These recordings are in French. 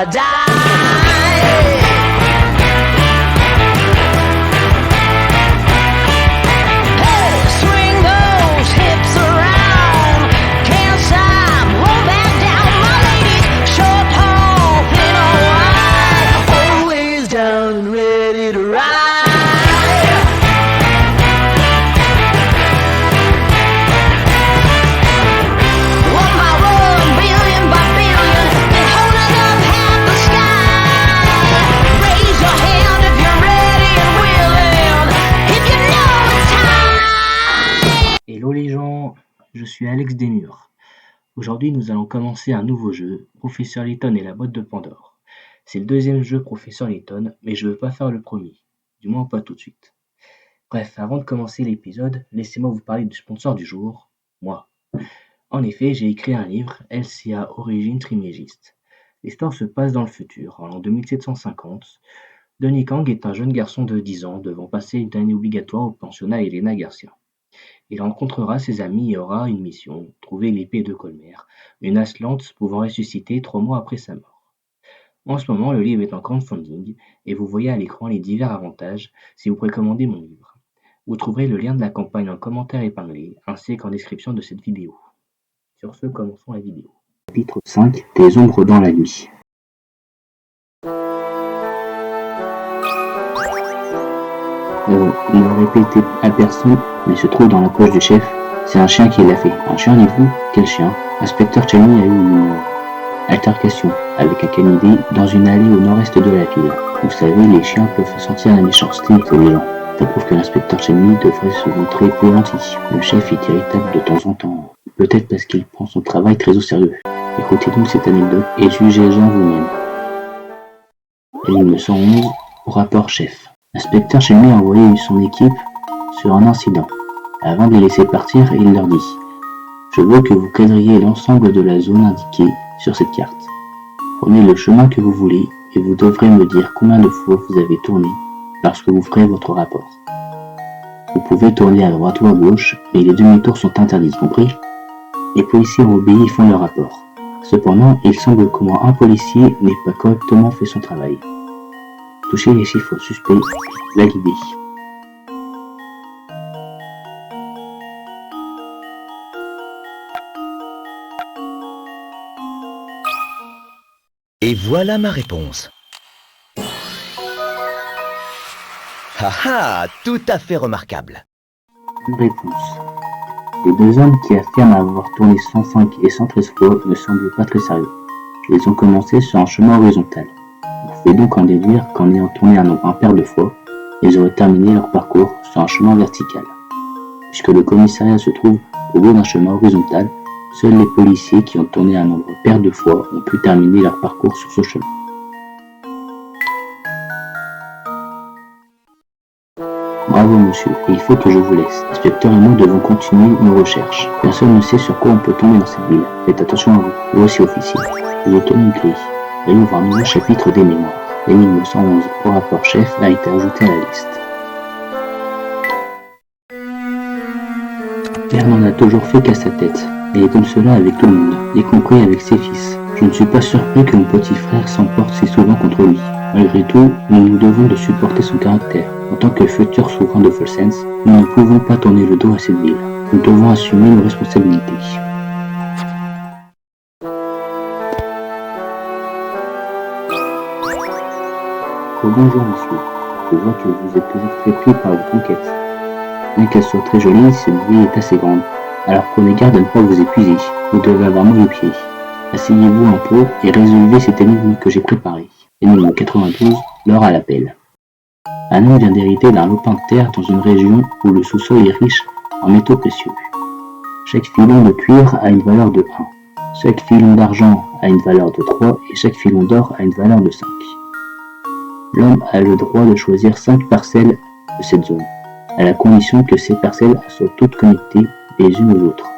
or die. Hello les gens, je suis Alex Desmurs. Aujourd'hui nous allons commencer un nouveau jeu, Professeur Layton et la boîte de Pandore. C'est le deuxième jeu Professeur Layton, mais je veux pas faire le premier, du moins pas tout de suite. Bref, avant de commencer l'épisode, laissez-moi vous parler du sponsor du jour, moi. En effet, j'ai écrit un livre, LCA Origine Trimégiste. L'histoire se passe dans le futur, en l'an 2750. Denis Kang est un jeune garçon de 10 ans devant passer une année obligatoire au pensionnat Elena Garcia. Il rencontrera ses amis et aura une mission, trouver l'épée de Colmer, une Aslante pouvant ressusciter 3 mois après sa mort. En ce moment, le livre est en crowdfunding et vous voyez à l'écran les divers avantages si vous précommandez mon livre. Vous trouverez le lien de la campagne en commentaire épinglé ainsi qu'en description de cette vidéo. Sur ce, commençons la vidéo. Chapitre 5, des ombres dans la nuit. Il ne répétait à personne, mais se trouve dans la poche du chef. C'est un chien qui l'a fait. Un chien, dites-vous? Quel chien? Inspecteur Cheney a eu une altercation avec un canidé dans une allée au nord-est de la ville. Vous savez, les chiens peuvent sentir la méchanceté de les gens. Ça prouve que l'inspecteur Cheney devrait se montrer plus gentil. Le chef est irritable de temps en temps. Peut-être parce qu'il prend son travail très au sérieux. Écoutez donc cette anecdote et jugez-en vous-même. Ligne 111 au rapport chef. L'inspecteur Cheney a envoyé son équipe sur un incident. Avant de les laisser partir, il leur dit « Je veux que vous quadrillez l'ensemble de la zone indiquée sur cette carte. Prenez le chemin que vous voulez et vous devrez me dire combien de fois vous avez tourné lorsque vous ferez votre rapport. Vous pouvez tourner à droite ou à gauche, mais les demi-tours sont interdits, compris? Les policiers ont obéi et font leur rapport. Cependant, il semble comment un policier n'ait pas correctement fait son travail. Toucher les chiffres suspects, validé. » Et voilà ma réponse. Ah, tout à fait remarquable. Réponse. Les deux hommes qui affirment avoir tourné 105 et 113 fois ne semblent pas très sérieux. Ils ont commencé sur un chemin horizontal. Vous pouvez donc en déduire qu'en ayant tourné un nombre impair de fois, ils auraient terminé leur parcours sur un chemin vertical. Puisque le commissariat se trouve au bout d'un chemin horizontal, seuls les policiers qui ont tourné un nombre pair de fois ont pu terminer leur parcours sur ce chemin. Bravo monsieur, et il faut que je vous laisse. L'inspecteur et moi devons continuer nos recherches. Personne ne sait sur quoi on peut tomber dans cette ville. Faites attention à vous. Voici officier. Vous obtenez une clé. Elle ouvre un nouveau chapitre des mémoires. L'énigme 111 au rapport chef a été ajoutée à la liste. Père n'en a toujours fait qu'à sa tête. Elle est comme cela avec tout le monde, y compris avec ses fils. Je ne suis pas surpris que mon petit frère s'emporte si souvent contre lui. Malgré tout, nous nous devons de supporter son caractère. En tant que futur souverain de Folsens, nous ne pouvons pas tourner le dos à cette ville. Nous devons assumer nos responsabilités. Oh, bonjour monsieur, je vois que vous êtes toujours très pris par votre enquête. Bien qu'elle soit très jolie, cette ville est assez grande. Alors prenez garde à ne pas vous épuiser, vous devez avoir mal aux pieds. Asseyez-vous un peu et résolvez cette énigme que j'ai préparée. Énigme 92, l'or à l'appel. Un homme vient d'hériter d'un lopin de terre dans une région où le sous-sol est riche en métaux précieux. Chaque filon de cuivre a une valeur de 1. Chaque filon d'argent a une valeur de 3 et chaque filon d'or a une valeur de 5. L'homme a le droit de choisir 5 parcelles de cette zone, à la condition que ces parcelles soient toutes connectées les unes aux autres.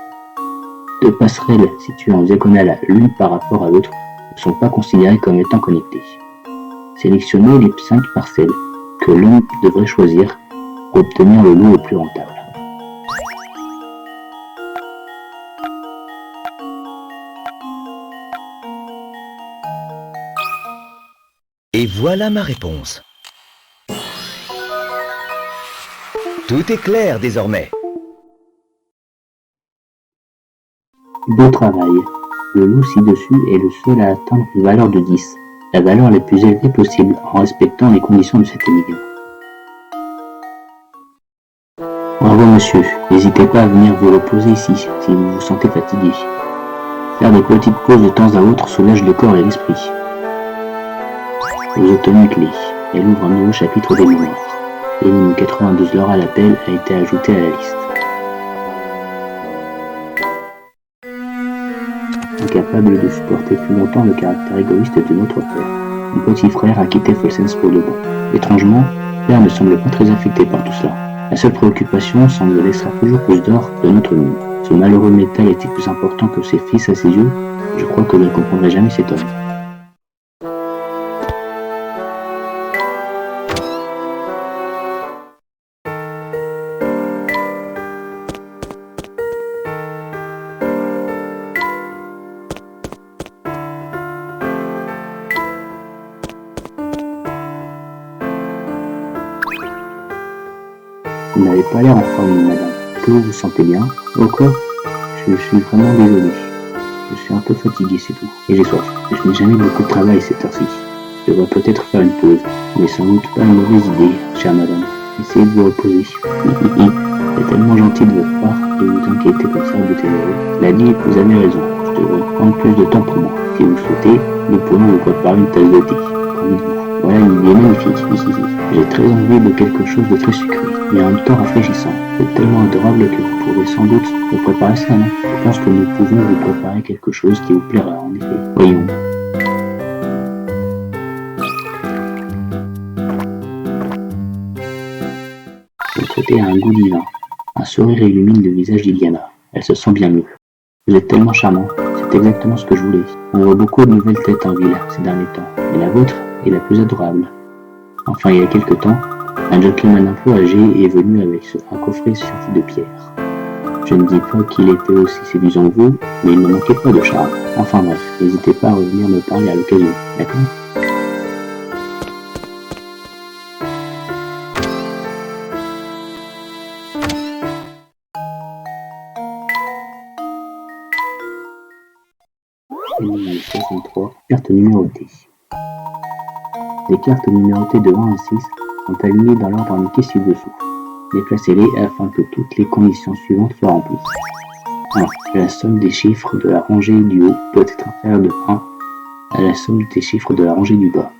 2 passerelles situées en diagonale l'une par rapport à l'autre ne sont pas considérées comme étant connectées. Sélectionnez les 5 parcelles que l'homme devrait choisir pour obtenir le lot le plus rentable. Et voilà ma réponse. Tout est clair désormais. Beau travail. Le loup ci-dessus est le seul à atteindre une valeur de 10, la valeur la plus élevée possible en respectant les conditions de cette énigme. Bravo monsieur, n'hésitez pas à venir vous reposer ici si vous vous sentez fatigué. Faire des petites pauses de temps à autre soulage le corps et l'esprit. Vous obtenez une clé. Elle ouvre un nouveau chapitre des mémoires. L'énigme 92 l'heure à l'appel a été ajoutée à la liste. Incapable de supporter plus longtemps le caractère égoïste de notre père, mon petit frère a quitté Folsens pour de bon. Étrangement, père ne semble pas très affecté par tout cela. La seule préoccupation semble l'extraire toujours plus d'or de notre mine. Ce malheureux métal est-il plus important que ses fils à ses yeux? Je crois que je ne comprendrai jamais cet homme. Vous n'avez pas l'air en forme, madame. Que vous vous sentez bien? Oh quoi? Je suis vraiment désolé. Je suis un peu fatigué, c'est tout. Et j'ai soif. Je n'ai jamais beaucoup de travail cette heure-ci. Je devrais peut-être faire une pause. Mais sans doute pas une mauvaise idée, chère madame. Essayez de vous reposer. C'est tellement gentil de votre part de vous inquiéter comme ça, vous ténéreux. La dit, vous avez raison. Je devrais prendre plus de temps pour moi. Si vous le souhaitez, nous pourrons vous préparer une tasse de thé. Voilà une idée magnifique. J'ai très envie de quelque chose de très sucré, mais en même temps rafraîchissant. C'est tellement adorable que vous pourrez sans doute vous préparer ça, non? Je pense que nous pouvons vous préparer quelque chose qui vous plaira, en effet. Voyons. Votre thé a un goût divin. Un sourire illumine le visage d'Iliana. Elle se sent bien mieux. Vous êtes tellement charmant. C'est exactement ce que je voulais. On voit beaucoup de nouvelles têtes en ville ces derniers temps, mais la vôtre est la plus adorable. Enfin, il y a quelque temps, un gentleman un peu âgé est venu avec un coffret surtout de pierres. Je ne dis pas qu'il était aussi séduisant que vous, mais il ne manquait pas de charme. Enfin bref, n'hésitez pas à revenir me parler à l'occasion, d'accord? Énigme 63, carte numérotée. Les cartes numérotées de 1 à 6 sont alignées dans l'ordre indiqué ci-dessous. Déplacez-les afin que toutes les conditions suivantes soient remplies. 1. La somme des chiffres de la rangée du haut doit être inférieure de 1 à la somme des chiffres de la rangée du bas.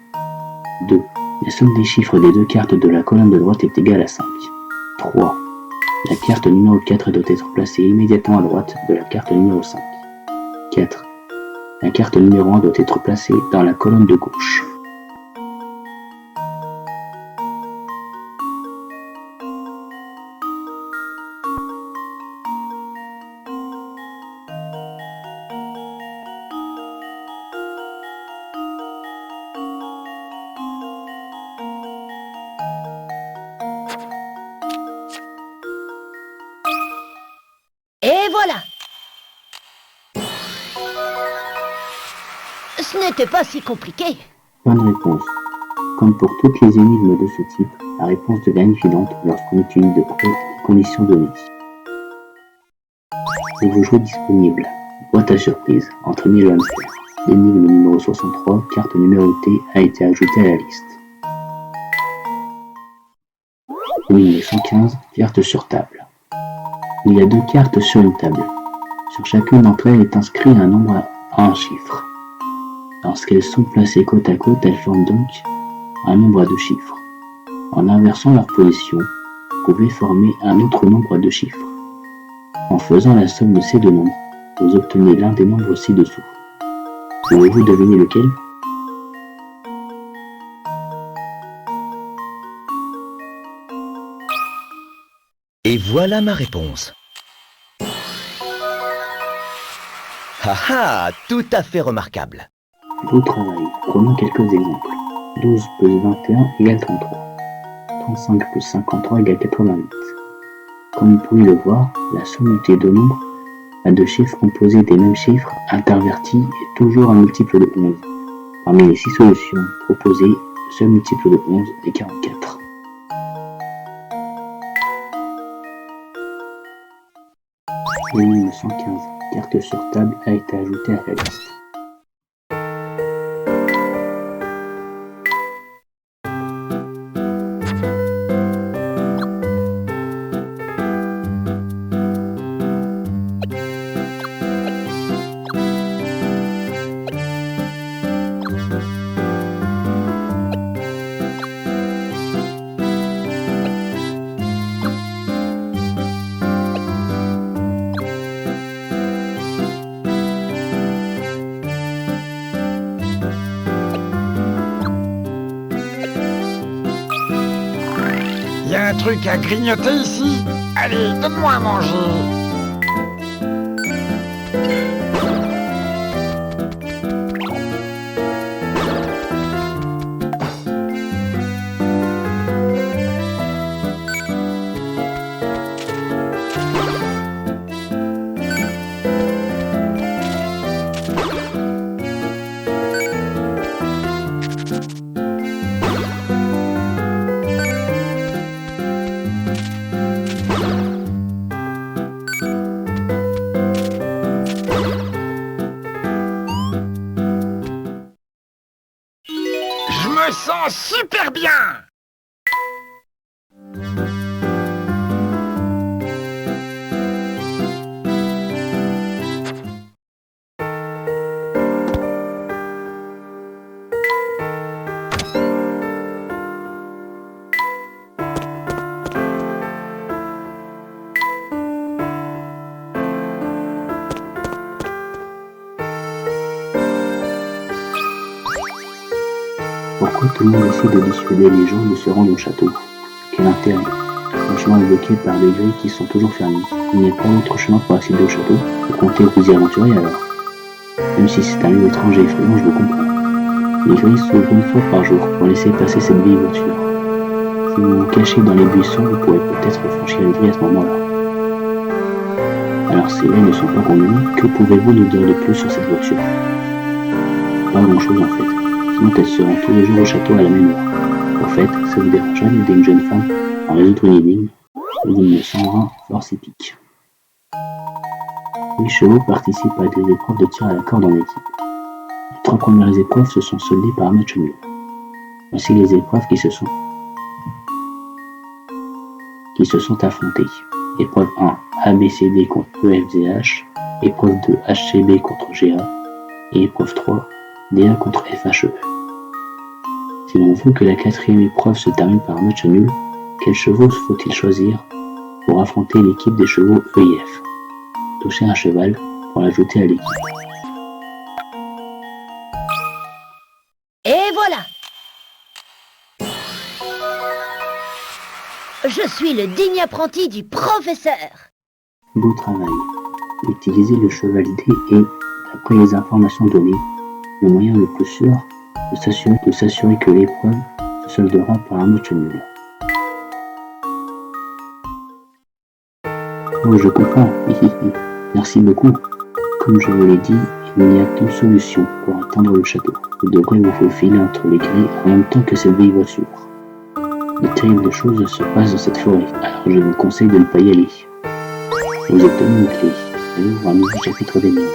2. La somme des chiffres des deux cartes de la colonne de droite est égale à 5. 3. La carte numéro 4 doit être placée immédiatement à droite de la carte numéro 5. 4. La carte numéro 1 doit être placée dans la colonne de gauche. Et voilà. Ce n'était pas si compliqué. Bonne réponse. Comme pour toutes les énigmes de ce type, la réponse devient évidente lorsqu'on étudie de près les conditions données. Nouveau jeu disponible. Boîte à surprise. Entraîner le hamster. L'énigme numéro 63, carte numérotée, a été ajoutée à la liste. Énigme 115, carte sur table. Il y a deux cartes sur une table. Sur chacune d'entre elles est inscrit un nombre à un chiffre. Lorsqu'elles sont placées côte à côte, elles forment donc un nombre à deux chiffres. En inversant leur position, vous pouvez former un autre nombre à deux chiffres. En faisant la somme de ces deux nombres, vous obtenez l'un des nombres ci-dessous. Pouvez-vous deviner lequel? Et voilà ma réponse. Haha, tout à fait remarquable. Beau travail. Prenons quelques exemples. 12 plus 21 égale 33. 35 plus 53 égale 88. Comme vous pouvez le voir, la somme des deux nombres à deux chiffres composés des mêmes chiffres intervertis est toujours un multiple de 11. Parmi les 6 solutions proposées, seul multiple de 11 est 44. Jour 1915. Carte sur table a été ajoutée à la liste. Y a un truc à grignoter ici? Allez, donne-moi à manger. Je me sens super bien! Pourquoi tout le monde essaie de dissuader les gens de se rendre au château? Quel intérêt? Le chemin est bloqué par des grilles qui sont toujours fermées. Il n'y a pas d'autre chemin pour accéder au château. Vous comptez vous y aventurer alors? Même si c'est un lieu étrange et effrayant, je le comprends. Les grilles s'ouvrent une fois par jour pour laisser passer cette vieille voiture. Si vous vous cachez dans les buissons, vous pourrez peut-être franchir les grilles à ce moment-là. Alors ces grilles ne sont pas connues, que pouvez-vous nous dire de plus sur cette voiture? Pas grand-chose en fait. Sinon elles se rendent tous les jours au château à la même heure. Au fait, ça vous dérangerait d'aider une jeune femme à résoudre une énigme? Il me semble force épique. 8 chevaux participent à des épreuves de tir à la corde en équipe. Les 3 premières épreuves se sont soldées par un match nul. Voici les épreuves qui se sont affrontées. Épreuve 1, ABCD contre EFZH. Épreuve 2, HCB contre GA. Et épreuve 3, DA contre FHE. Si l'on veut que la 4e épreuve se termine par un match nul, quels chevaux faut-il choisir pour affronter l'équipe des chevaux EIF? Toucher un cheval pour l'ajouter à l'équipe. Et voilà! Je suis le digne apprenti du professeur. Beau travail. Utiliser le cheval D est, d'après les informations données, le moyen le plus sûr de s'assurer que l'épreuve se soldera par un match nul. Oh, je comprends. Merci beaucoup. Comme je vous l'ai dit, il n'y a qu'une solution pour atteindre le château. Vous devrez vous faufiler entre les grilles en même temps que cette vieille voiture. De terribles choses se passent dans cette forêt, alors je vous conseille de ne pas y aller. Vous obtenez une clé. Elle ouvre un nouveau chapitre des mémoires.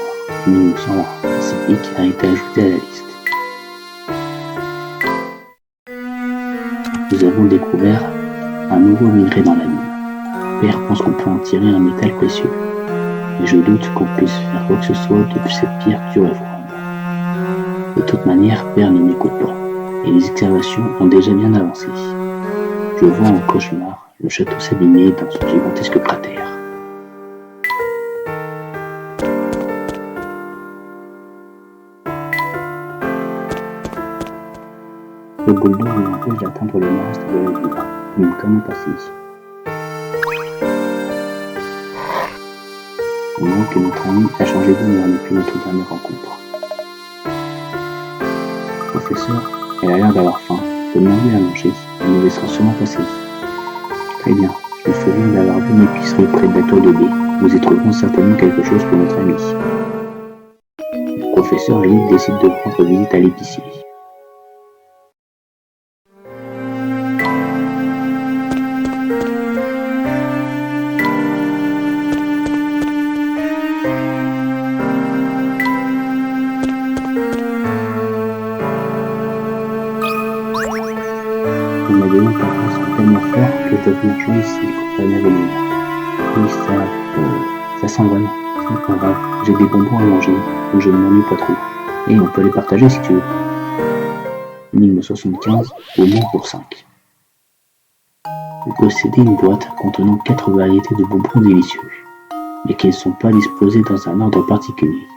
Une sans pacifique a été ajoutée à la liste. Nous avons découvert un nouveau minerai dans la mine. Père pense qu'on peut en tirer un métal précieux. Mais je doute qu'on puisse faire quoi que ce soit depuis cette pierre dure et froide. De toute manière, Père ne m'écoute pas, et les excavations ont déjà bien avancé. Je vois en cauchemar le château s'abîmer dans ce gigantesque cratère. Le bulldog nous empêche d'atteindre le nord-est de la ville. Nous comment passer ici? On voit que notre ami a changé d'humeur depuis notre dernière rencontre. Professeur, elle a l'air d'avoir faim. Demandez à manger, elle nous laissera sûrement passer. Très bien, je me souviens d'avoir vu une épicerie près de la tour de baie. Nous y trouverons certainement quelque chose pour notre ami. Le professeur Elliot décide de rendre visite à l'épicier. bonbons sont tellement forts que je dois venir jouer ici contre la venir. Oui, ça sent vraiment. Ce n'est pas grave, j'ai des bonbons à manger, donc je ne m'ennuie pas trop. Et on peut les partager si tu veux. Énigme 75, bonbons pour 5. Vous possédez une boîte contenant 4 variétés de bonbons délicieux, mais qui ne sont pas disposés dans un ordre particulier.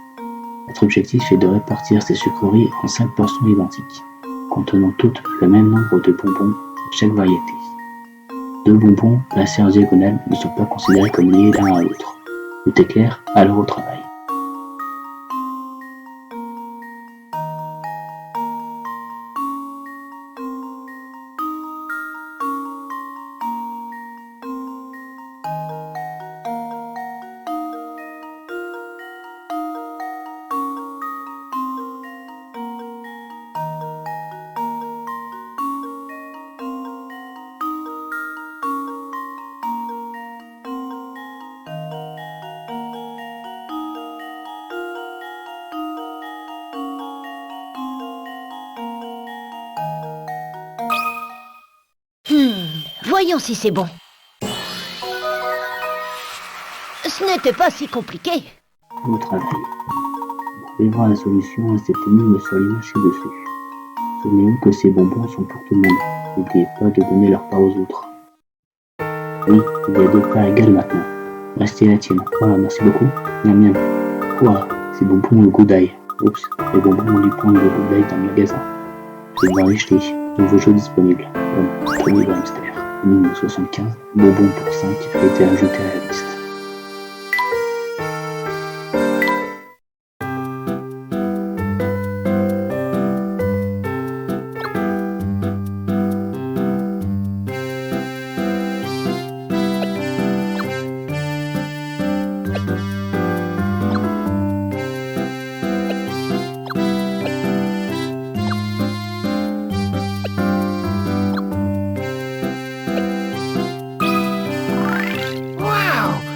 Votre objectif est de répartir ces sucreries en 5 portions identiques, contenant toutes le même nombre de bonbons de chaque variété. 2 bonbons placés en diagonale ne sont pas considérés comme liés l'un à l'autre. Tout est clair, alors au travail. Voyons si c'est bon. Ce n'était pas si compliqué. Au travail. Vous pouvez voir la solution à cette énigme sur l'image ci-dessus. Souvenez-vous que ces bonbons sont pour tout le monde. N'oubliez pas de donner leur part aux autres. Oui, il y a 2 parts égales maintenant. Restez la tienne. Voilà, merci beaucoup. Miam miam. Quoi, ces bonbons ont le goût d'ail. Oups, les bonbons ont dû prendre le goût d'ail dans le magasin. Je vais voir les jeter. Nouveau jeu disponible. Bon, premier le hamster. Énigme 75, bonbons pour 5 a été ajouté à la liste.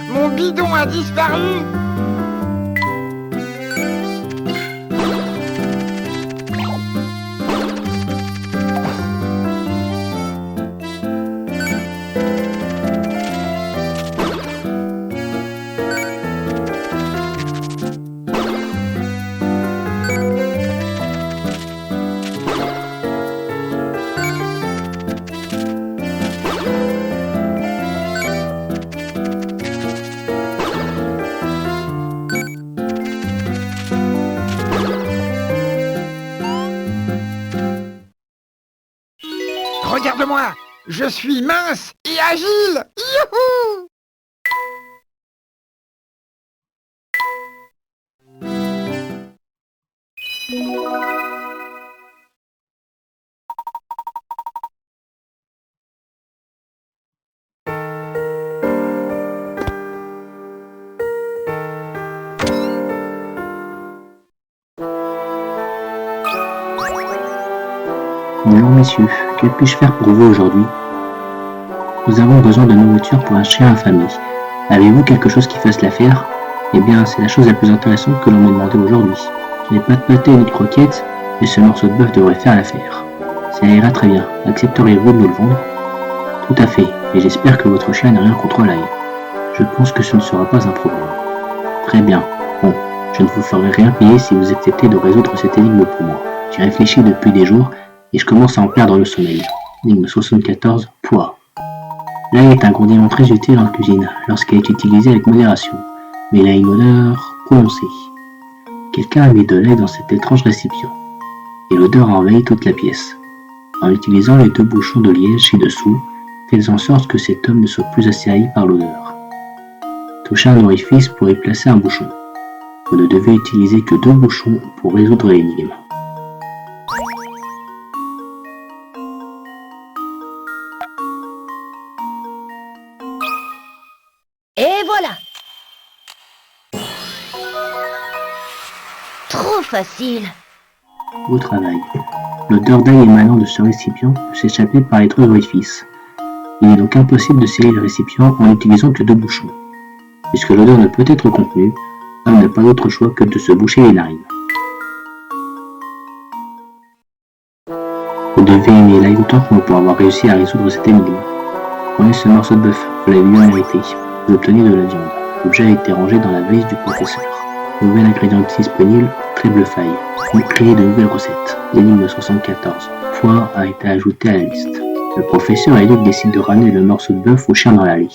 Mon bidon a disparu. Regarde-moi, je suis mince et agile. Youhou! Bonjour messieurs, que puis-je faire pour vous aujourd'hui? Nous avons besoin de nourriture pour un chien infamé. Avez-vous quelque chose qui fasse l'affaire? Eh bien, c'est la chose la plus intéressante que l'on m'ait demandé aujourd'hui. Je n'ai pas de pâté ni de croquettes, mais ce morceau de bœuf devrait faire l'affaire. Ça ira très bien. Accepteriez-vous de nous le vendre? Tout à fait, et j'espère que votre chien n'a rien contre l'ail. Je pense que ce ne sera pas un problème. Très bien. Bon, je ne vous ferai rien payer si vous acceptez de résoudre cette énigme pour moi. J'y réfléchis depuis des jours, et je commence à en perdre le sommeil. Énigme 74, pois. L'ail est un condiment très utile en cuisine lorsqu'il est utilisé avec modération, mais il a une odeur prononcée. Quelqu'un a mis de l'ail dans cet étrange récipient, et l'odeur envahit toute la pièce. En utilisant les 2 bouchons de liège ci-dessous, faites en sorte que cet homme ne soit plus assailli par l'odeur. Touchez un orifice pour y placer un bouchon. Vous ne devez utiliser que 2 bouchons pour résoudre l'énigme. Et voilà. Trop facile. Au travail. L'odeur d'ail émanant de ce récipient peut s'échapper par les 3 orifices. Il est donc impossible de sceller le récipient en n'utilisant que 2 bouchons. Puisque l'odeur ne peut être contenue, l'homme n'a pas d'autre choix que de se boucher les narines. Vous devez aimer Light Talk pour avoir réussi à résoudre cette énigme. Prenez ce morceau de bœuf, vous l'avez bien mérité. Vous obtenez de la viande. L'objet a été rangé dans la valise du professeur. Nouvel ingrédient disponible, très bleu faille. Créer de nouvelles recettes. L'énigme 74. Poire a été ajouté à la liste. Le professeur Elliot décide de ramener le morceau de bœuf au chien dans l'allée.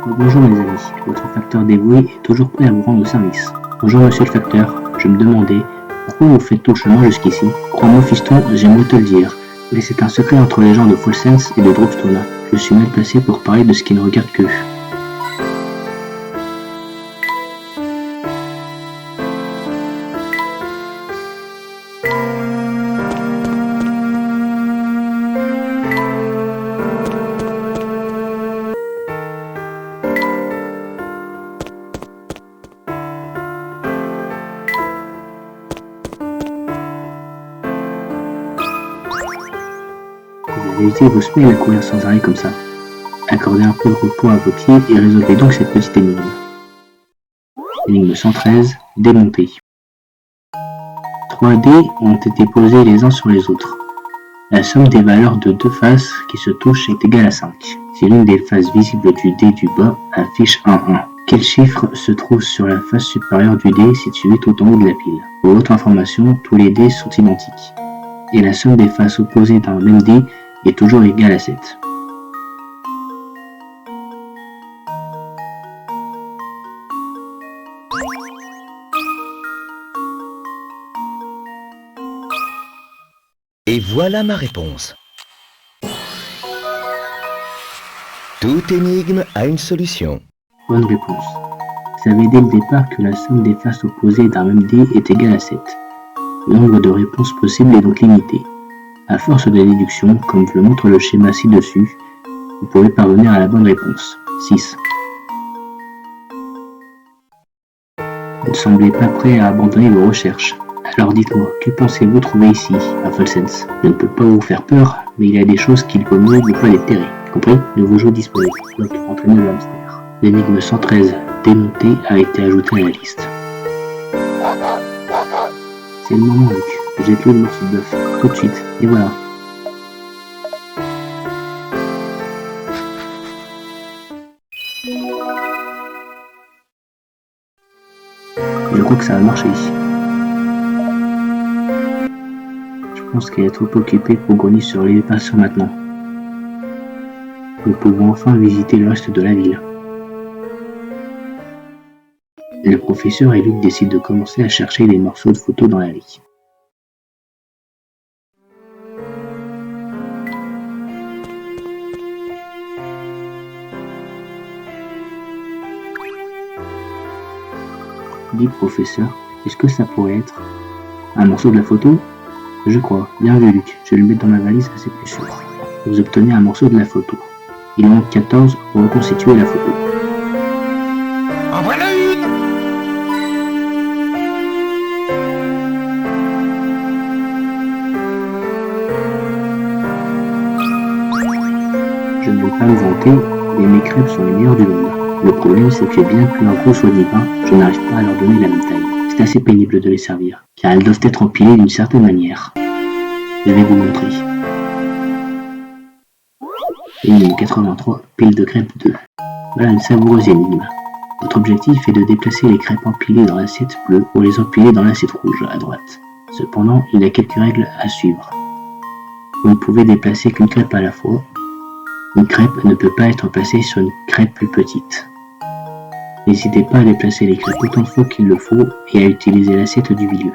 Bonjour les amis, votre facteur dévoué est toujours prêt à vous rendre service. Bonjour monsieur le facteur, je me demandais pourquoi vous faites tout le chemin jusqu'ici. Crois-moi fiston, j'aimerais te le dire, mais c'est un secret entre les gens de Full Sense et de Dropstone. Je suis mal placé pour parler de ce qui ne regarde qu'eux. Vous avez été vos semaines à courir sans arrêt comme ça. Accordez un peu de repos à vos pieds et résolvez donc cette petite énigme. Énigme 113, démontée. 3 dés ont été posés les uns sur les autres. La somme des valeurs de deux faces qui se touchent est égale à 5. Si l'une des faces visibles du dé du bas affiche un 1, quel chiffre se trouve sur la face supérieure du dé situé tout en haut de la pile? Pour votre information, tous les dés sont identiques. Et la somme des faces opposées d'un même dé est toujours égale à 7. Et voilà ma réponse. Toute énigme a une solution. Bonne réponse. Vous savez dès le départ que la somme des faces opposées d'un même dé est égale à 7. Le nombre de réponses possibles est donc limité. À force de déduction, comme vous le montre le schéma ci-dessus, vous pouvez parvenir à la bonne réponse. 6. Vous ne semblez pas prêt à abandonner vos recherches. Alors dites-moi, que pensez-vous trouver ici, à Full Sense? Je ne peux pas vous faire peur, mais il y a des choses qu'il vaut mieux ne pas déterrer. Compris? Nouveau jeu disponible. Donc, entraîner le hamster. L'énigme 113, démontée, a été ajoutée à la liste. C'est le moment, Luc. Jette-le le morceau de bœuf. Tout de suite. Et voilà. Je crois que ça va marcher ici. Je pense qu'elle est trop occupée pour grogner sur les passants maintenant. Nous pouvons enfin visiter le reste de la ville. Le professeur et Luc décident de commencer à chercher des morceaux de photos dans l'allée. Dit professeur, est-ce que ça pourrait être un morceau de la photo? Je crois. Bien vu Luc, je vais le mettre dans ma valise, c'est plus sûr. Vous obtenez un morceau de la photo. Il manque 14 pour reconstituer la photo. En voilà une! Je ne vais pas me vanter, mais mes crêpes sont les meilleures du monde. Le problème, c'est que bien que leur goût soit divin, je n'arrive pas à leur donner la même taille. C'est assez pénible de les servir, car elles doivent être empilées d'une certaine manière. Je vais vous montrer. Énigme 83, pile de crêpes 2. Voilà une savoureuse énigme. Votre objectif est de déplacer les crêpes empilées dans l'assiette bleue pour les empiler dans l'assiette rouge à droite. Cependant, il y a quelques règles à suivre. Vous ne pouvez déplacer qu'une crêpe à la fois. Une crêpe ne peut pas être placée sur une crêpe plus petite. N'hésitez pas à déplacer les crêpes autant de fois qu'il le faut et à utiliser l'assiette du milieu.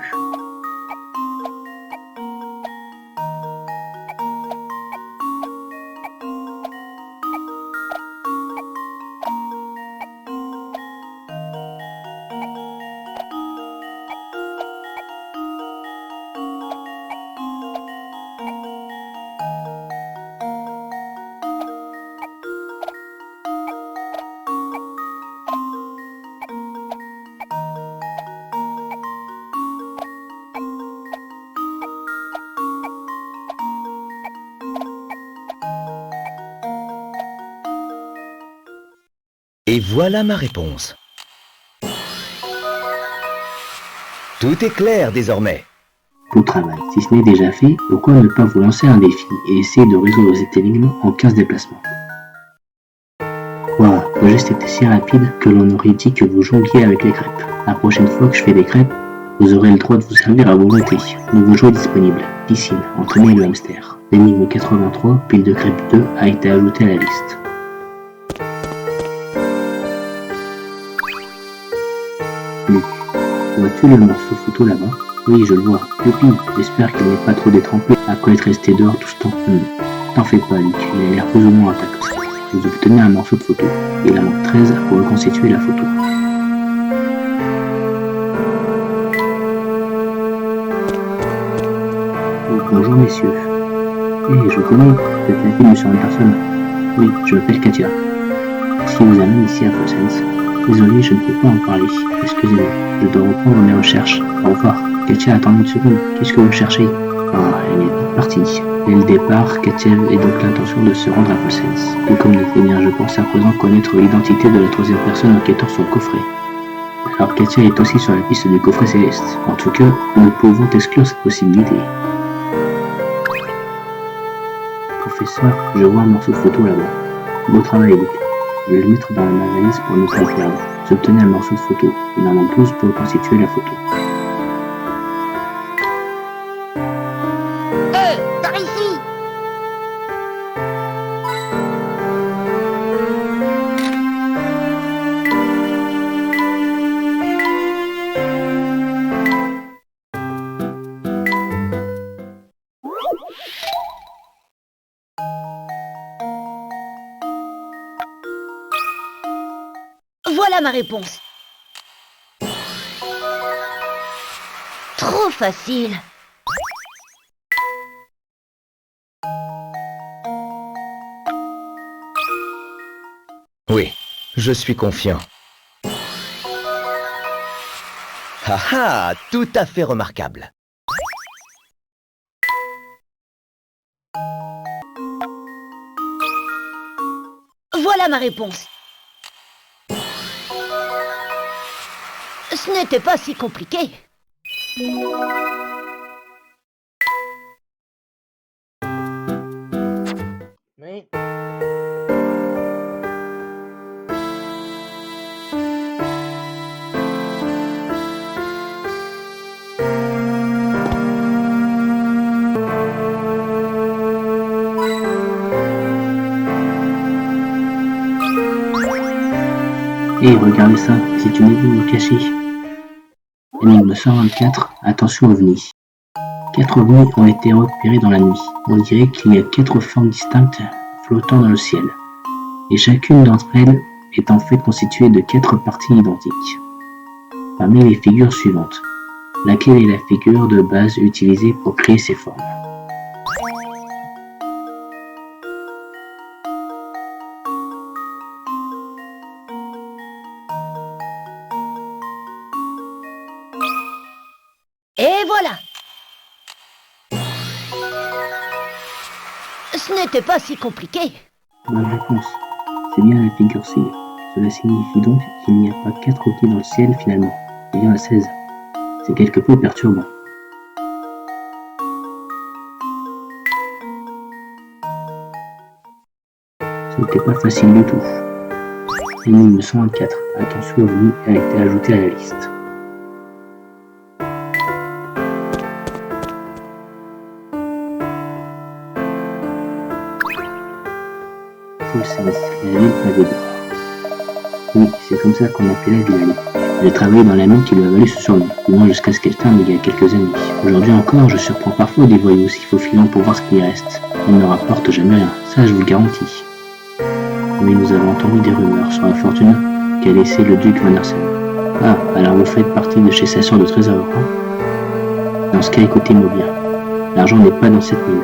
Et voilà ma réponse. Tout est clair désormais. Beau travail. Si ce n'est déjà fait, pourquoi ne pas vous lancer un défi et essayer de résoudre cette énigme en 15 déplacements? Waouh, le geste était si rapide que l'on aurait dit que vous jongliez avec les crêpes. La prochaine fois que je fais des crêpes, vous aurez le droit de vous servir à volonté. Nouveau jouet disponible. Piscine, entraîner le hamster. L'énigme 83, pile de crêpes 2, a été ajoutée à la liste. Luc, vois-tu le morceau photo là-bas? Oui, je le vois. Youpi, j'espère qu'il n'est pas trop détrempé après être resté dehors tout ce temps. T'en fais pas, Luc, il a l'air plus ou moins intact. Vous obtenez un morceau de photo. Il en manque 13 pour reconstituer la photo. Bonjour messieurs. Je vous connais, vous êtes la fille de Monsieur Anderson. Oui, je m'appelle Katia. Si vous amène ici à Fossens, désolé, je ne peux pas en parler. Excusez-moi, je dois reprendre mes recherches. Au revoir. Katia, attendez une seconde. Qu'est-ce que vous cherchez? Ah, elle est partie. Dès le départ, Katia a donc l'intention de se rendre à Fossens. Tout comme nous, eh bien, je pense à présent connaître l'identité de la troisième personne enquêtant sur le coffret. Alors Katia est aussi sur la piste du coffret céleste. En tout cas, nous pouvons exclure cette possibilité. Professeur, je vois un morceau de photo là-bas. Beau travail, Luc. Je vais le mettre dans ma valise pour ne pas le perdre. Vous obtenez un morceau de photo. Il en manque 12 pour constituer la photo. Par ici! Voilà ma réponse. Trop facile. Oui, je suis confiant. Ah, tout à fait remarquable. Voilà ma réponse. Ce n'était pas si compliqué. Oui. Et regardez ça, c'est une énigme cachée. Énigme 124, attention ovnis. 4 ovnis ont été repérés dans la nuit. On dirait qu'il y a 4 formes distinctes flottant dans le ciel. Et chacune d'entre elles est en fait constituée de 4 parties identiques. Parmi les figures suivantes, laquelle est la figure de base utilisée pour créer ces formes? Et voilà. Ce n'était pas si compliqué. Bonne réponse. C'est bien la figure C. Cela signifie donc qu'il n'y a pas 4 outils dans le ciel finalement. Il y en a 16. C'est quelque peu perturbant. Ce n'était pas facile du tout. Énigme 124. Attention ovni a été ajouté à la liste. Fossens, la ville pavée d'or. Oui, c'est comme ça qu'on appelait la ville. J'ai travaillé dans la mine qui lui a valu ce surnom, du moins jusqu'à ce qu'elle ferme il y a quelques années. Aujourd'hui encore, je surprends parfois des voyous s'il faut filant pour voir ce qu'il y reste. Ils ne rapportent jamais rien, ça je vous le garantis. Oui, nous avons entendu des rumeurs sur la fortune qu'a laissé le duc Van Hersen. Ah, alors vous faites partie de chez sa sœur de trésor, hein? Dans ce cas, écoutez-moi bien. L'argent n'est pas dans cette mine.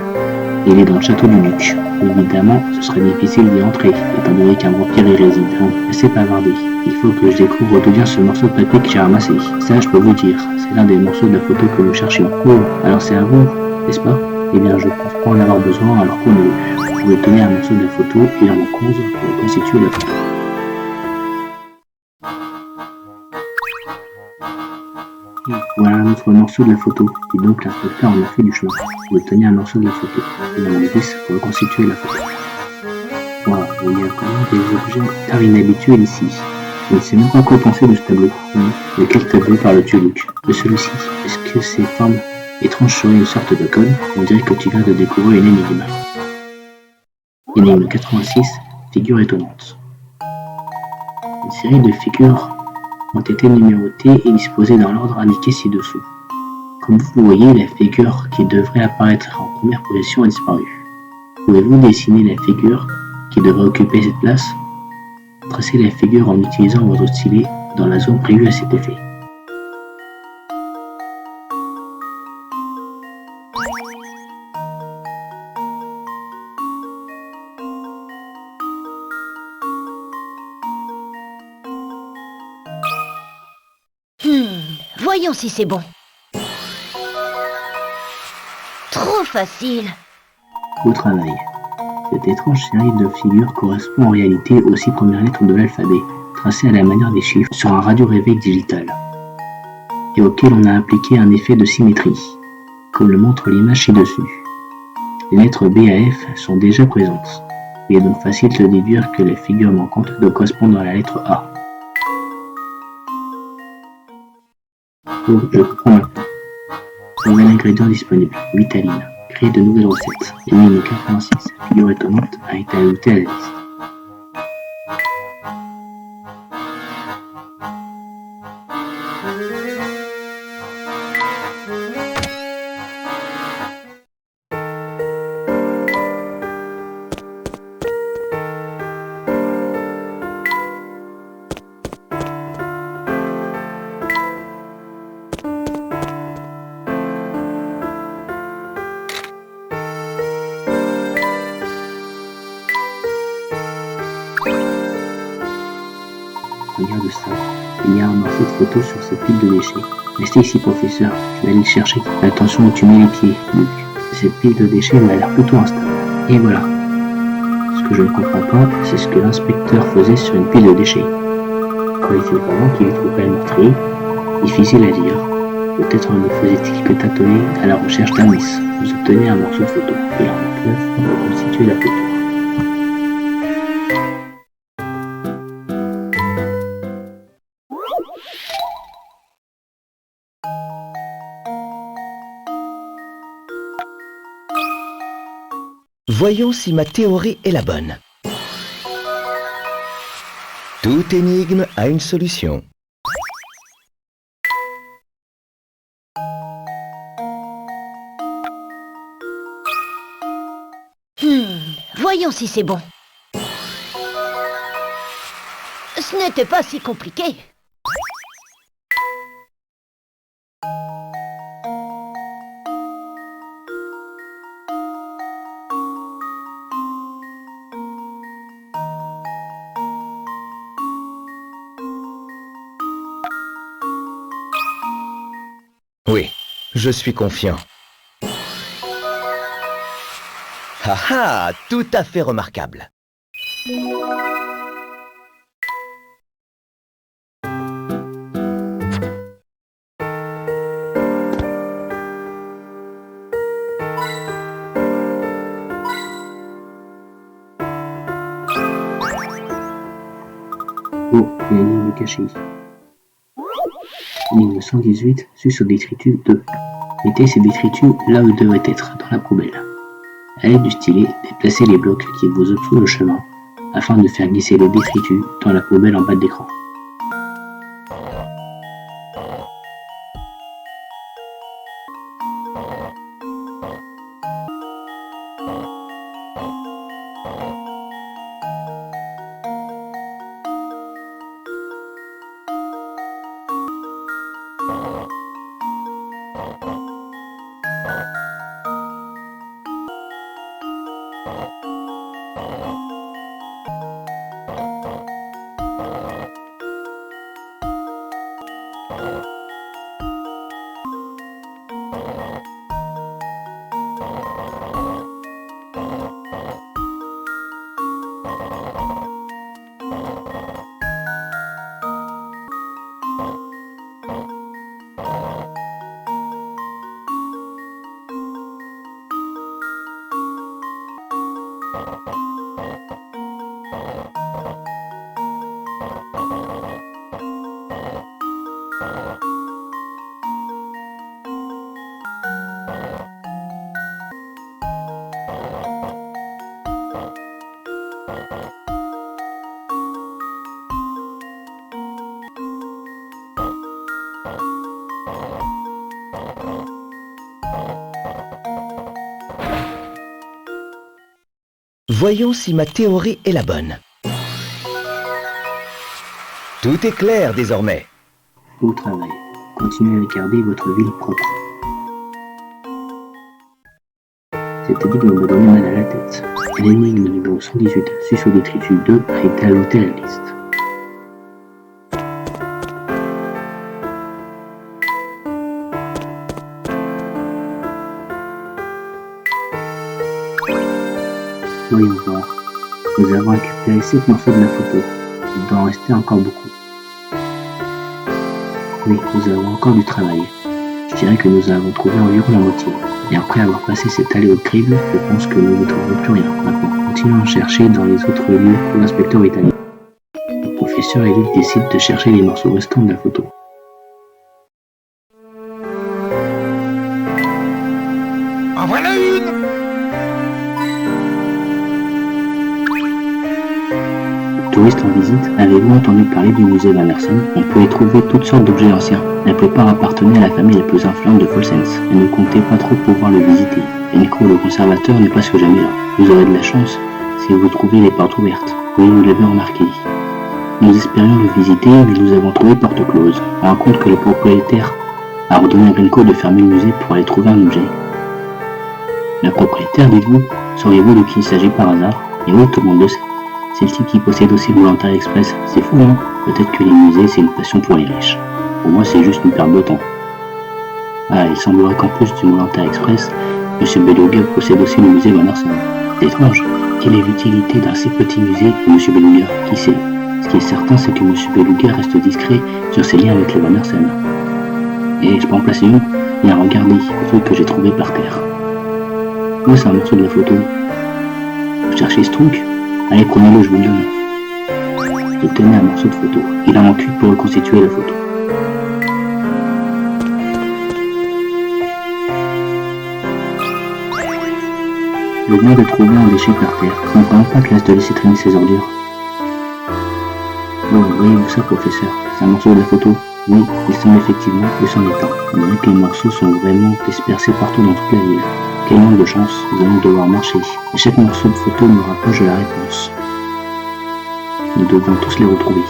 Il est dans le château du duc. Évidemment, ce serait difficile d'y entrer, étant donné qu'un vampire y réside. Assez bavardé. Il faut que je découvre d'où vient ce morceau de papier que j'ai ramassé. Ça, je peux vous dire, c'est l'un des morceaux de la photo que nous cherchions. Oh, alors c'est à vous, n'est-ce pas? Eh bien, je pense pas en avoir besoin, alors qu'on vous pouvez tenir un morceau de la photo et en 11 pour constituer la photo. votre morceau de la photo. Et donc l'inspecteur en a fait du chemin. Vous obtenez un morceau de la photo. Il en a 10 pour reconstituer la photo. Voilà, il y a vraiment des objets tard inhabituels ici. Je ne sais même pas quoi penser de ce tableau. De quel tableau parles-tu, Luc? De celui-ci. Est-ce que ces formes étranges seraient une sorte de code? On dirait que tu viens de découvrir une énigme. Énigme 86, figure étonnante. Une série de figures ont été numérotées et disposées dans l'ordre indiqué ci-dessous. Comme vous le voyez, la figure qui devrait apparaître en première position a disparu. Pouvez-vous dessiner la figure qui devrait occuper cette place? Tracez la figure en utilisant votre stylet dans la zone prévue à cet effet. Voyons si c'est bon. Trop facile. Au travail. Cette étrange série de figures correspond en réalité aux 6 premières lettres de l'alphabet, tracées à la manière des chiffres sur un radio-réveil digital, et auquel on a appliqué un effet de symétrie, comme le montre l'image ci-dessus. Les lettres B à F sont déjà présentes. Il est donc facile de déduire que la figure manquante doit correspondre à la lettre A. Oh, je comprends maintenant. Nouvel ingrédient disponible, Vitaline. Créer de nouvelles recettes. Énigme 86, figure étonnante, a été ajoutée à la liste. Regarde ça, il y a un morceau de photo sur cette pile de déchets. Restez ici, professeur, je vais aller le chercher. Fais attention où tu mets les pieds, Luc. Cette pile de déchets m'a l'air plutôt instable. Et voilà. Ce que je ne comprends pas, c'est ce que l'inspecteur faisait sur une pile de déchets. Croyait-il vraiment qu'il y trouverait le meurtrier? Difficile à dire. Peut-être ne faisait-il que tâtonner à la recherche d'indices. Vous obtenez un morceau de photo. Et en 9 pour reconstituer la photo. Voyons si ma théorie est la bonne. Toute énigme a une solution. Voyons si c'est bon. Ce n'était pas si compliqué. Oui, je suis confiant. Ah ah, tout à fait remarquable. Oh, il y a une énigme cachée. Énigme 118, suce au détritus 2. Mettez ces détritus là où ils devraient être, dans la poubelle. À l'aide du stylet, déplacez les blocs qui vous obstruent le chemin, afin de faire glisser les détritus dans la poubelle en bas de l'écran. Voyons si ma théorie est la bonne. Tout est clair désormais. Au travail. Continuez à garder votre ville propre. Cette énigme me donne mal à la tête. L'énigme numéro 118, suce au détritus 2, a été ajoutée à la liste. Voyons voir. Nous avons récupéré 7 morceaux de la photo. Il doit en rester encore beaucoup. Oui, nous avons encore du travail. Je dirais que nous avons trouvé environ la moitié. Et après avoir passé cette allée au crible, je pense que nous ne trouverons plus rien. Maintenant, continuons à chercher dans les autres lieux où l'inspecteur est allé. Le professeur Elliot décide de chercher les morceaux restants de la photo. En voilà une! Touristes en visite, avez-vous entendu parler du musée Van Hersen? On peut y trouver toutes sortes d'objets anciens. La plupart appartenaient à la famille la plus influente de Folsens, et ne comptez pas trop pouvoir le visiter. Enko, le conservateur, n'est presque jamais là. Vous aurez de la chance si vous trouvez les portes ouvertes. Oui, vous l'avez remarqué. Nous espérions le visiter, mais nous avons trouvé porte close. On raconte que le propriétaire a ordonné à Grenko de fermer le musée pour aller trouver un objet. Le propriétaire, dites-vous? Sauriez-vous de qui il s'agit par hasard? Et oui, tout le monde le sait. C'est le type qui possède aussi Volontaire Express. C'est fou, hein? Peut-être que les musées, c'est une passion pour les riches. Pour moi, c'est juste une perte de temps. Ah, il semblerait qu'en plus du Volontaire Express, M. Beluga possède aussi le musée Van Hersen. C'est étrange. Quelle est l'utilité d'un si petit musée pour M. Beluga? Qui sait? Ce qui est certain, c'est que M. Beluga reste discret sur ses liens avec les Van Hersen. Et je peux en placer une? Bien, regardez, le truc que j'ai trouvé par terre. Oui, c'est un morceau de la photo. Vous cherchez ce truc? Allez, prenez-le, je vous le donne. Je tenais un morceau de photo. Il en manque 8 pour reconstituer la photo. Je viens de trouver un déchet par terre. Ça ne prend pas classe de laisser traîner ses ordures. Oh, voyez-vous ça, professeur? C'est un morceau de la photo. Oui, il semble effectivement que c'en est un. On dirait que les morceaux sont vraiment dispersés partout dans toute la ville. Quel manque de chance, nous allons devoir marcher. Et chaque morceau de photo nous rapproche de la réponse. Nous devons tous les retrouver.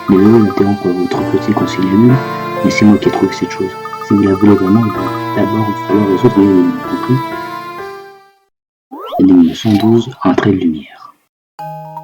Désolé d'interrompre votre petit conciliabule, mais c'est moi qui ai trouvé cette chose. Si vous la voulez vraiment, il va d'abord falloir résoudre l'énigme, compris? Énigme 112, un trait de lumière.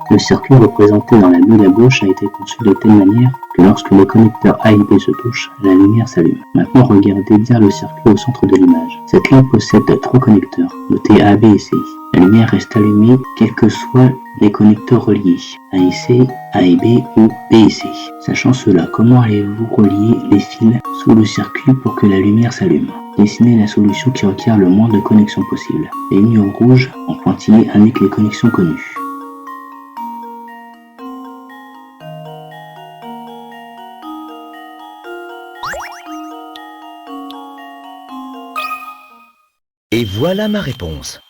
Le circuit représenté dans la bulle à gauche a été conçu de telle manière que lorsque les connecteurs A et B se touchent, la lumière s'allume. Maintenant, regardez bien le circuit au centre de l'image. Cette lampe possède 3 connecteurs, notés A, B et C. La lumière reste allumée quels que soient les connecteurs reliés, A et C, A et B ou B et C. Sachant cela, comment allez-vous relier les fils sous le circuit pour que la lumière s'allume? Dessinez la solution qui requiert le moins de connexions possible. Les lignes en rouge en pointillé indiquent les connexions connues. Et voilà ma réponse.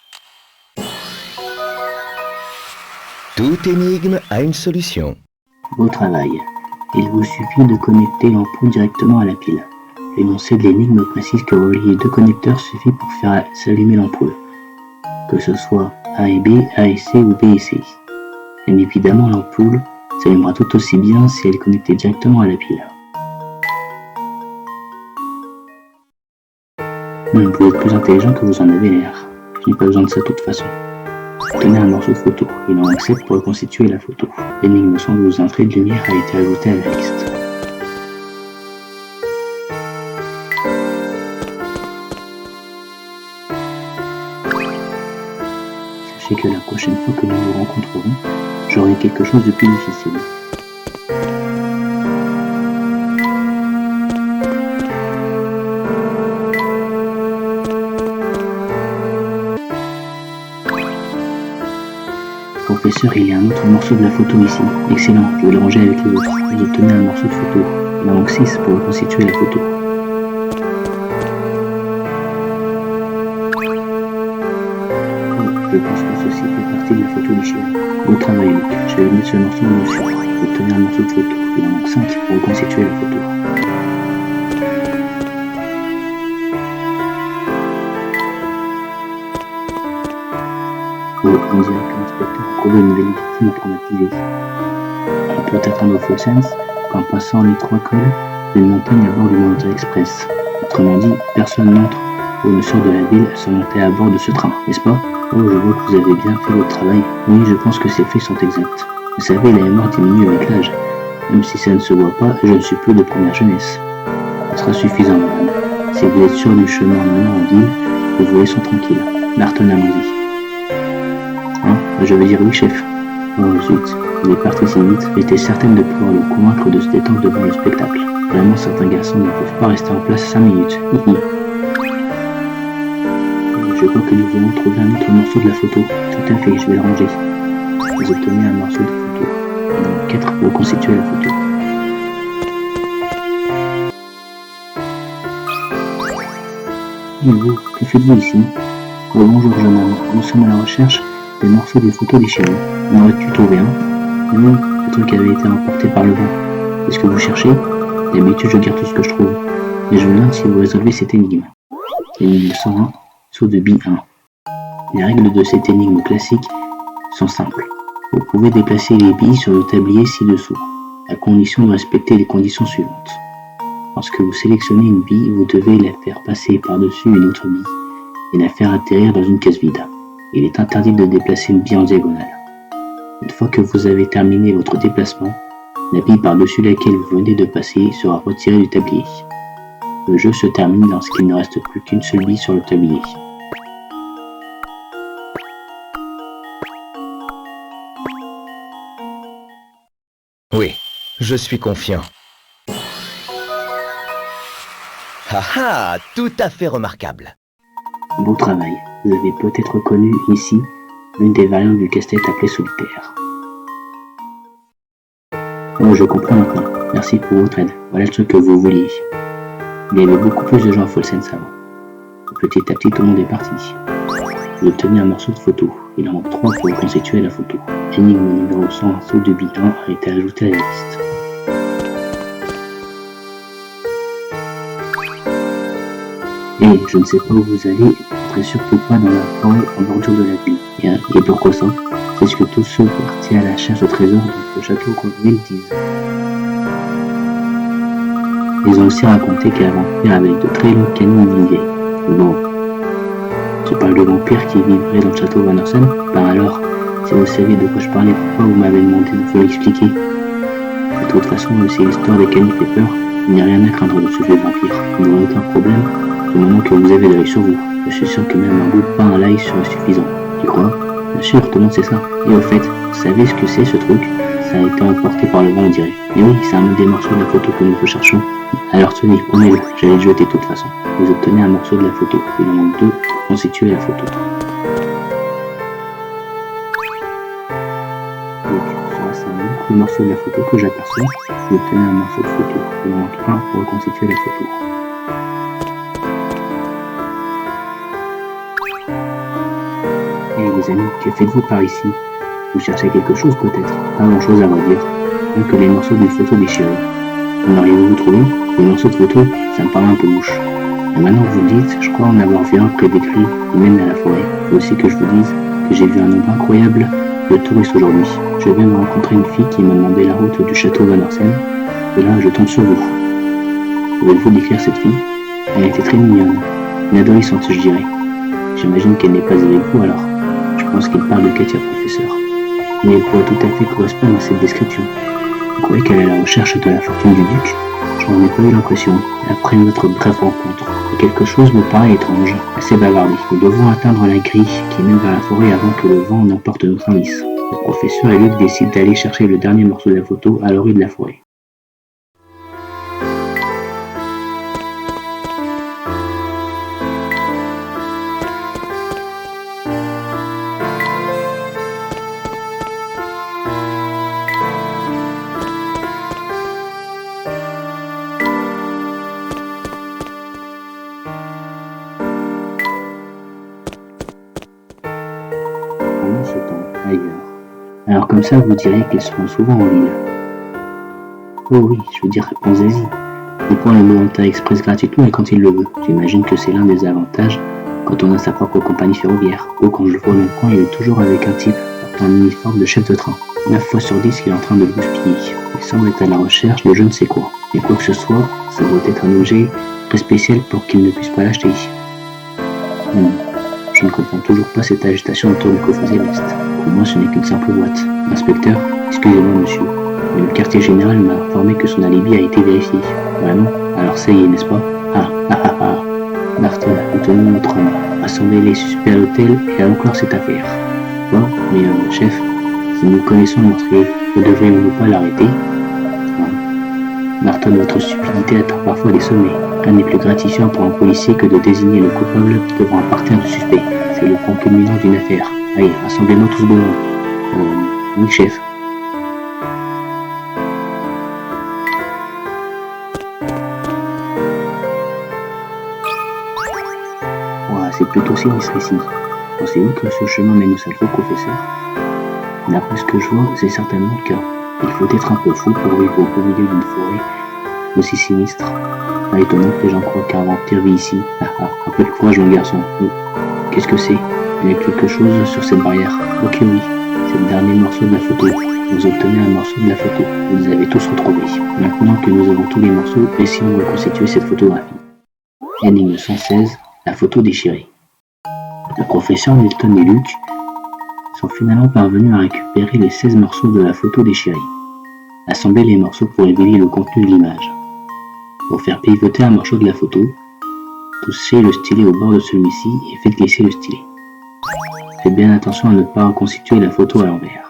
Toute énigme a une solution. Beau travail. Il vous suffit de connecter l'ampoule directement à la pile. L'énoncé de l'énigme précise que relier 2 connecteurs suffit pour faire s'allumer l'ampoule. Que ce soit A et B, A et C ou B et C. Bien évidemment, l'ampoule s'allumera tout aussi bien si elle est connectée directement à la pile. Vous êtes plus intelligent que vous en avez l'air. Je n'ai pas besoin de ça de toute façon. Tenez un morceau de photo. Il en manque 7 pour reconstituer la photo. L'énigme 112, un trait de lumière a été ajouté à la liste. Sachez que la prochaine fois que nous nous rencontrerons, j'aurai quelque chose de plus difficile. Professeur, il y a un autre morceau de la photo ici. Excellent, je vais le ranger avec les autres. Vous obtenez un morceau de photo. Il en manque 6 pour reconstituer la photo. Je pense que ceci fait partie de la photo déchirée. Beau travail, Luc. Je vais mettre ce morceau dessus. Vous obtenez un morceau de photo. Il en manque 5 pour reconstituer la photo. trouver une nouvelle victime traumatisée. On peut attendre au Fulsense qu'en passant les 3 cols d'une montagne à bord du Mountain Express. Autrement dit, personne n'entre ou ne sort de la ville sans monter à bord de ce train, n'est-ce pas? Oh, je vois que vous avez bien fait votre travail. Oui, je pense que ces faits sont exacts. Vous savez, la mémoire diminue avec l'âge. Même si ça ne se voit pas, je ne suis plus de première jeunesse. Ce sera suffisant, madame. Si vous êtes sûr du chemin menant en ville, nous vous laissons tranquille. Barton, allons-y. Hein? Je veux dire oui, chef. Oh zut, il est parti si vite. J'étais certaine de pouvoir le convaincre de se détendre devant le spectacle. Vraiment, certains garçons ne peuvent pas rester en place 5 minutes. Je crois que nous venons trouver un autre morceau de la photo. Tout à fait, je vais le ranger. Vous obtenez un morceau de photo. Il en manque 4 pour reconstituer la photo. Et vous, que faites-vous ici? Oh, bonjour jeune homme, nous sommes à la recherche des morceaux des photos déchirées. On aurait pu trouver un. Mais non, le truc avait été emporté par le vent. Est-ce que vous cherchez? D'habitude, je garde tout ce que je trouve. Mais je me demande si vous résolvez cette énigme. Énigme 101, saut de bille 1. Les règles de cette énigme classique sont simples. Vous pouvez déplacer les billes sur le tablier ci-dessous, à condition de respecter les conditions suivantes. Lorsque vous sélectionnez une bille, vous devez la faire passer par-dessus une autre bille et la faire atterrir dans une case vide. Il est interdit de déplacer une bille en diagonale. Une fois que vous avez terminé votre déplacement, la bille par-dessus laquelle vous venez de passer sera retirée du tablier. Le jeu se termine lorsqu'il ne reste plus qu'une seule bille sur le tablier. Oui, je suis confiant. Ah, tout à fait remarquable. Beau travail. Vous avez peut-être reconnu ici l'une des variantes du casse-tête appelé solitaire. Oh, je comprends maintenant. Merci pour votre aide. Voilà le truc que vous vouliez. Il y avait beaucoup plus de gens à Fulsense avant. Petit à petit, tout le monde est parti. Vous obtenez un morceau de photo. Il en manque 3 pour reconstituer la photo. Énigme numéro 100, saut de bille 1 a été ajouté à la liste. Et je ne sais pas où vous allez, entrez surtout pas dans la forêt en bordure de la ville. Et pourquoi ça? C'est ce que tous ceux partis à la chasse au trésor de ce château Grosville disent. Ils ont aussi raconté qu'un vampire avec de très longs canons vivait. Bon, je parle de vampires qui vivraient dans le château Van Orsen. Par alors, si vous saviez de quoi je parlais, pourquoi vous m'avez demandé de vous l'expliquer? De toute façon, si l'histoire des canons fait peur, il n'y a rien à craindre de ce vieux vampire. Vous n'aurez aucun problème du moment que vous avez de l'œil sur vous. Je suis sûr que même un bout de pain à l'ail serait suffisant. Tu crois? Bien sûr, tout le monde sait ça. Et au fait, vous savez ce que c'est ce truc? Ça a été emporté par le vent, on dirait. Et oui, c'est un des morceaux de la photo que nous recherchons. Alors tenez, prenez-le, j'allais le jeter de toute façon. Vous obtenez un morceau de la photo. Il en manque 2 pour constituer la photo. Donc, sur la scène, le morceau de la photo que j'aperçois, vous obtenez un morceau de photo. Il en manque 1 pour reconstituer la photo. Les amis, que faites-vous par ici? Vous cherchez quelque chose peut-être? Pas grand-chose à vrai dire, même que les morceaux d'une photo déchirée. En auriez-vous trouvé? Les morceaux de photo, ça me paraît un peu louche. Et maintenant que vous le dites, je crois en avoir vu un près des cris qui mènent à la forêt. Il faut aussi que je vous dise que j'ai vu un nombre incroyable de touristes aujourd'hui. Je viens de rencontrer une fille qui m'a demandé la route du château Van Orsen, et là je tombe sur vous. Pouvez-vous décrire cette fille? Elle était très mignonne, une adolescente je dirais. J'imagine qu'elle n'est pas avec vous alors. Je pense qu'il parle de Katia, professeur. Mais elle pourrait tout à fait correspondre à cette description. Vous croyez qu'elle est à la recherche de la fortune du duc? J'en ai pas eu l'impression. Après notre brève rencontre, et quelque chose me paraît étrange, assez bavardé. Nous devons atteindre la grille qui mène vers la forêt avant que le vent n'emporte notre indice. Le professeur et Luc décident d'aller chercher le dernier morceau de la photo à l'orée de la forêt. Pendant ce temps, ailleurs. Alors comme ça, vous direz qu'ils seront souvent en ville. Oh oui, je veux dire, pensez-y. On prend le Mountain Express gratuitement et quand il le veut. J'imagine que c'est l'un des avantages quand on a sa propre compagnie ferroviaire. Ou quand je le vois au même coin, il est toujours avec un type en uniforme de chef de train. 9 fois sur 10, il est en train de le bousiller. Il semble être à la recherche de je ne sais quoi. Et quoi que ce soit, ça doit être un objet très spécial pour qu'il ne puisse pas l'acheter. Je ne comprends toujours pas cette agitation autour du coffre céleste. Pour moi, ce n'est qu'une simple boîte. Inspecteur, excusez-moi monsieur, mais le quartier général m'a informé que son alibi a été vérifié. Vraiment? Alors ça y est, n'est-ce pas? Barton, nous tenons notre homme. Rassembler les suspects à l'hôtel et allons clore cette affaire. Bon, mais chef, si nous connaissons le meurtrier, ne devrions-nous pas l'arrêter? Barton, votre stupidité atteint parfois des sommets. Rien n'est plus gratifiant pour un policier que de désigner le coupable devant un parterre de suspects. C'est le point culminant d'une affaire. Allez, rassemblez-nous tous devant. Oui, chef. C'est plutôt sinistre ici. Pensez-vous que ce chemin mène au salon, professeur? D'après ce que je vois, c'est certainement le cas. Il faut être un peu fou pour vivre au beau milieu d'une forêt aussi sinistre. Pas étonnant que les gens croient qu'un vampire vit ici. Un peu de courage, mon garçon. Qu'est-ce que c'est? Il y a quelque chose sur cette barrière. Ok, oui. C'est le dernier morceau de la photo. Vous obtenez un morceau de la photo. Vous les avez tous retrouvés. Maintenant que nous avons tous les morceaux, essayons de reconstituer cette photographie. Énigme 116. La photo déchirée. Le professeur Milton et Luke sont finalement parvenus à récupérer les 16 morceaux de la photo déchirée. Assemblez les morceaux pour révéler le contenu de l'image. Pour faire pivoter un morceau de la photo, touchez le stylet au bord de celui-ci et faites glisser le stylet. Faites bien attention à ne pas reconstituer la photo à l'envers.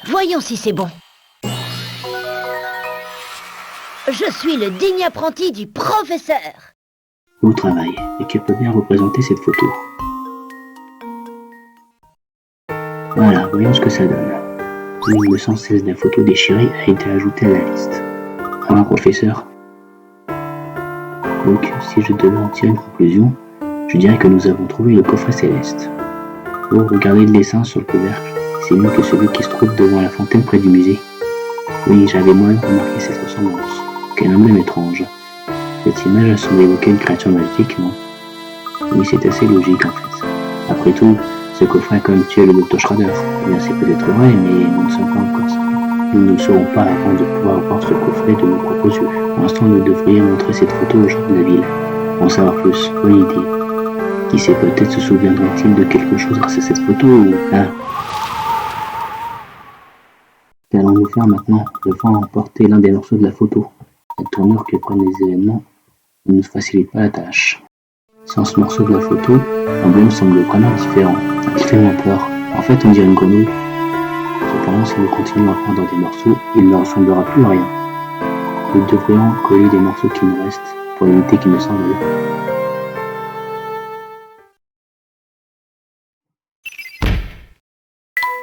Voyons si c'est bon. Je suis le digne apprenti du professeur. Beau travail, et qui peut bien représenter cette photo. Voilà, voyons ce que ça donne. L'énigme 116 de la photo déchirée a été ajoutée à la liste. Alors, professeur. Donc, si je devais en tirer une conclusion, je dirais que nous avons trouvé le coffret céleste. Oh, regardez le dessin sur le couvercle. C'est mieux que celui qui se trouve devant la fontaine près du musée. Oui, j'avais moi-même remarqué cette ressemblance. Quel emblème étrange. Cette image a semblé évoquer une créature magique, non? Oui, c'est assez logique en fait. Après tout, ce coffret a quand même tué le Dr Schrader. Eh bien, c'est peut-être vrai, mais nous ne sommes pas encore certains. Nous ne le saurons pas avant de pouvoir voir ce coffret de nos propres yeux. Pour l'instant, nous devrions montrer cette photo aux gens de la ville. Pour en savoir plus, bonne idée. Qui sait, peut-être se souviendra-t-il de quelque chose grâce à cette photo ou... Ah. Qu'allons-nous faire maintenant? Devant emporter l'un des morceaux de la photo. La tournure que prennent les événements ne nous facilite pas la tâche. Sans ce morceau de la photo, l'emblème semble vraiment différent. Il fait moins peur. En fait, on dirait une grenouille. Cependant, si nous continuons à prendre des morceaux, il ne ressemblera plus à rien. Nous devrions coller les morceaux qui nous restent pour éviter qu'ils ne s'envolent.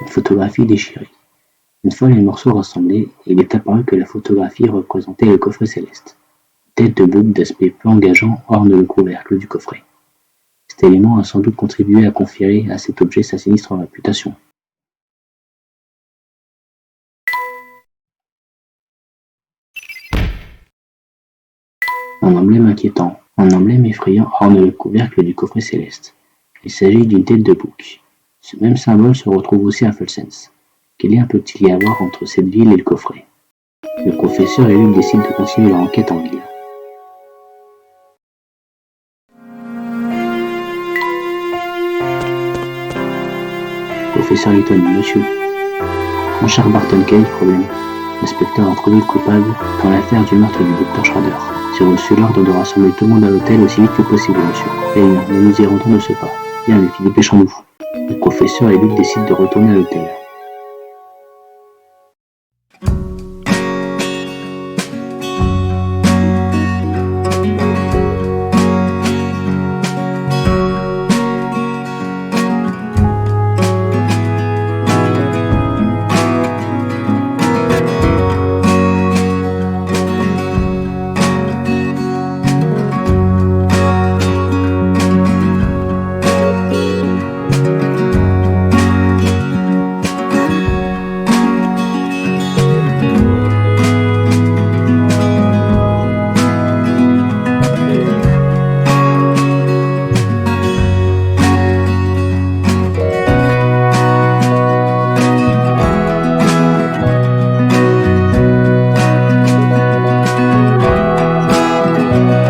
Une photographie déchirée. Une fois les morceaux rassemblés, il est apparu que la photographie représentait le coffret céleste. Une tête de bouc d'aspect peu engageant orne le couvercle du coffret. Cet élément a sans doute contribué à conférer à cet objet sa sinistre réputation. Un emblème inquiétant, un emblème effrayant orne le couvercle du coffret céleste. Il s'agit d'une tête de bouc. Ce même symbole se retrouve aussi à Fulsens. Quel lien peut-il y avoir entre cette ville et le coffret? Le professeur et Luc décident de continuer leur enquête en ville. Professeur Layton, monsieur. Mon cher Barton, quel est le problème? L'inspecteur a trouvé le coupable dans l'affaire du meurtre du docteur Schrader. J'ai reçu l'ordre de rassembler tout le monde à l'hôtel aussi vite que possible, monsieur. Eh bien, nous nous y rendons de ce pas. Bien, Luc, dépêchons-nous. Le professeur et Luc décident de retourner à l'hôtel.